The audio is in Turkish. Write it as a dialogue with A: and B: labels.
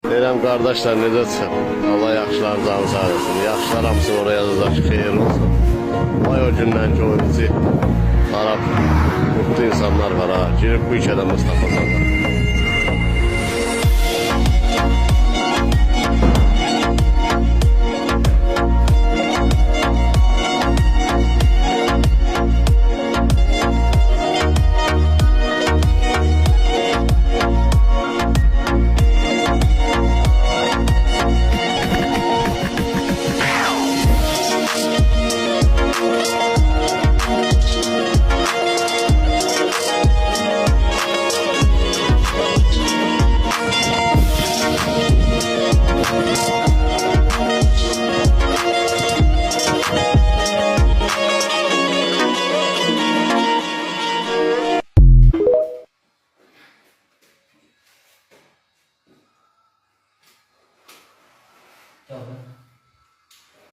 A: Deyirəm qardaşlar necəsən? Allah yaxşılarınızı sağ olsun. Yaxşılar hamısı oraya yazılır ki, xeyir olsun. Vay o gündən ki o bizi Arap mutlu insanlar var ha. Girib bu iki adamı tapacaqlar.
B: Tamam.